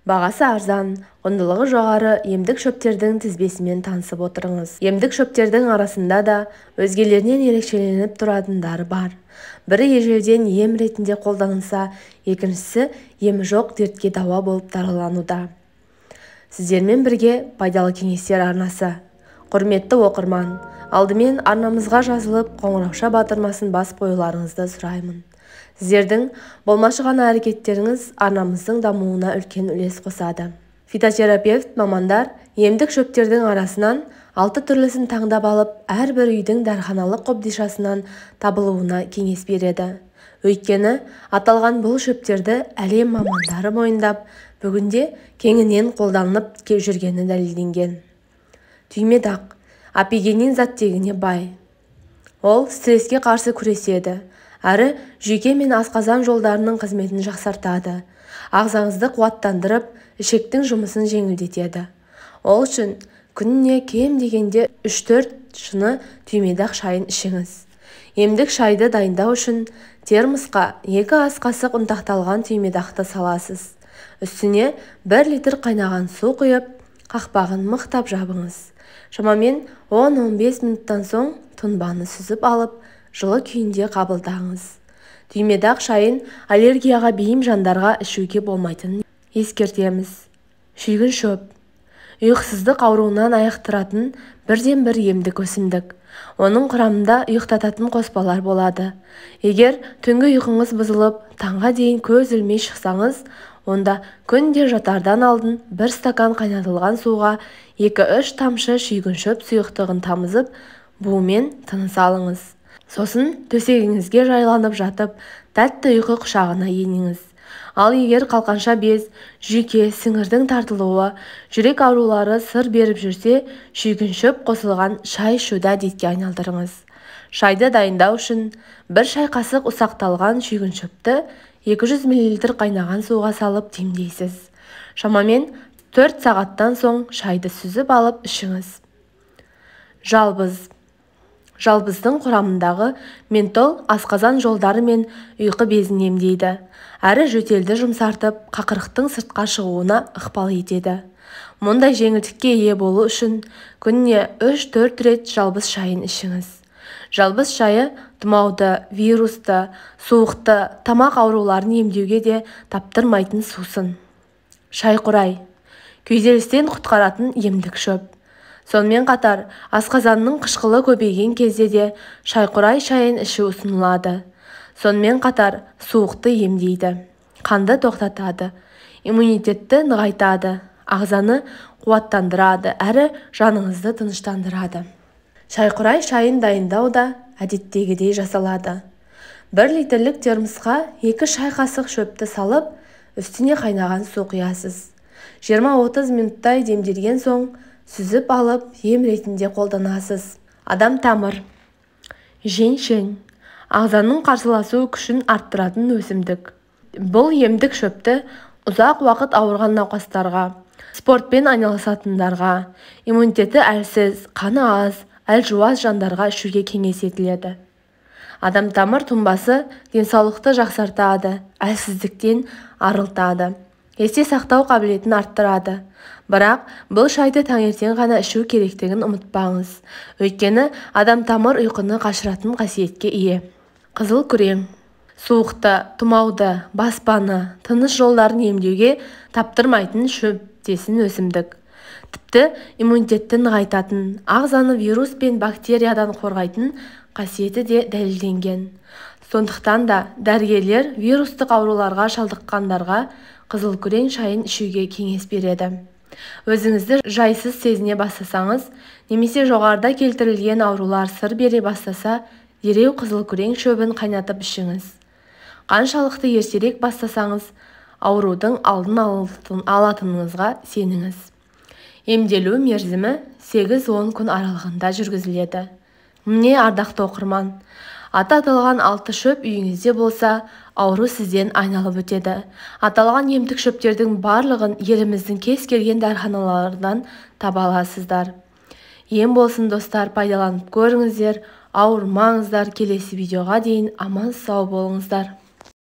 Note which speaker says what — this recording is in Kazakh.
Speaker 1: Бағасы арзан, құндылығы жоғары емдік шөптердің тізбесімен танысып отырыңыз. Емдік шөптердің арасында да өзгелерінен ерекшеленіп тұратындары бар. Бірі ежелден ем ретінде қолданылса, екіншісі емі жоқ дертке дауа болып таралануда. Сіздермен бірге пайдалы кеңестер арнасы. Құрметті оқырман, алдымен арнамызға жазылып, қоңырауша батырмасын басып қоюларыңызды сұраймын. Сіздердің болмашы ғана әрекеттеріңіз арнамыздың дамуына үлкен үлес қосады. Фитотерапевт мамандар емдік шөптердің арасынан 6 түрлісін таңдап алып, әрбір үйдің дәріханалық қобдишасынан табылуына кеңес береді. Өйткені аталған бұл шөптерді әлем мамандары мойындап, бүгінде кеңінен қолданылып жүргені дәлелденген. Түймедақ апигенин заттегіне бай. Ол стресске қарсы күреседі, әрі жүйке мен асқазан жолдарының қызметін жақсартады. Ағзаңызды қуаттандырып, ішектің жұмысын жеңілдетеді. Ол үшін күніне кем дегенде 3-4 шыны түймедақ шайын ішіңіз. Емдік шайды дайындау үшін термосқа 2 ас қасық ұнтақталған түймедақты саласыз. Үстіне 1 литр қайнаған су құйып, қақпағын мықтап жабыңыз. Шамамен 10-15 минуттан соң тұнбаны сүзіп алып, жылы күйінде қабылдаңыз. Түймедақ шайын аллергияға бейім жандарға ішуге болмайтынын ескертеміз. Шүйгін шөп. Ұйқысыздық ауруынан айықтыратын бірден-бір емдік өсімдік. Оның құрамында ұйықтататын қоспалар болады. Егер түнгі ұйқыңыз бұзылып, таңға дейін көз ілмей шықсаңыз, онда күнде жатардан алдын 1 стакан қайнатылған суға 2-3 тамшы шүйгін шөп сұйықтығын тамызып, буымен тыныс алыңыз. Сосын төсегіңізге жайланып жатып, тәтті ұйқы құшағына еніңіз. Ал егер қалқанша без, жүйке, сіңірдің тартылуы, жүрек аурулары сыр беріп жүрсе, шүйгін шөп қосылған шай ішуді әдетке айналдырыңыз. Шайды дайындау үшін 1 шай қасық ұсақталған шүйгін шөпті 200 мл қайнаған суға салып демдейсіз. Шамамен 4 сағаттан соң шайды сүзіп алып ішіңіз. Жалбыз. Жалбыздың құрамындағы ментол асқазан жолдары мен ұйқы безін емдейді. Әрі жөтелді жұмсартып, қақырықтың сыртқа шығуына ықпал етеді. Мұндай жеңілдікке ие болу үшін күніне 3-4 рет жалбыз шайын ішіңіз. Жалбыз шайы тұмауды, вирусты, суықты, тамақ ауруларын емдеуге де таптырмайтын сусын. Шайқурай. Күйзелістен құтқаратын емдік шөп. Сонымен қатар, асқазанның қышқылы көбейген кезде де шайқурай шайын ішу ұсынылады. Сонымен қатар, суықты емдейді, қанды тоқтатады, иммунитетті нығайтады, ағзаны қуаттандырады, әрі жаныңызды тыныштандырады. Шайқурай шайын дайындау да әдеттегідей жасалады. 1 литрлік термосқа 2 шай қасық шөпті салып, үстіне қайнаған су құясыз. 20-30 минуттай демделген соң сүзіп алып, ем ретінде қолданасыз. Адам тамыр. Женьшень. Ағзаның қарсыласу күшін арттыратын өсімдік. Бұл емдік шөпті ұзақ уақыт ауырған науқастарға, спортпен айналысатындарға, иммунитеті әлсіз, қаны аз, әлжуаз жандарға ішуге кеңес етіледі. Адам тамыр тұнбасы денсаулықты жақсартады, әлсіздіктен арылтады, есте сақтау қабілетін арттырады. Бірақ бұл шайды таңертең ғана ішу керектігін ұмытпаңыз. Өйткені адам тамыр ұйқыны қашыратын қасиетке ие. Қызыл күрең. Суықты, тұмауды, баспаны, тыныс жолдарын емдеуге таптырмайтын шөптесін өсімдік. Тіпті иммунитетті нығайтатын, ағзаны вирус пен бактериядан қорғайтын қасиеті де дәлелденген. Сондықтан да дәрігерлер вирустық ауруларға шалдыққандарға қызыл күрең шайын ішуге кеңес береді. Өзіңізді жайсыз сезіне бастасаңыз, немесе жоғарыда келтірілген аурулар сыр бере бастаса, дереу қызыл күрең шөбін қайнатып ішіңіз. Қаншалықты ертерек бастасаңыз, аурудың алдын алатыныңызға сеніңіз. Емделу мерзімі 8-10 күн аралығында жүргізіледі. Міне ардақты оқырман, аты аталған 6 шөп үйіңізде болса, ауру сізден айналып өтеді. Аталған емдік шөптердің барлығын еліміздің кез келген дәріханалардан таба аласыздар. Ем болсын достар, пайдаланып көріңіздер, ауырмаңыздар. Келесі видеоға дейін аман сау болыңыздар.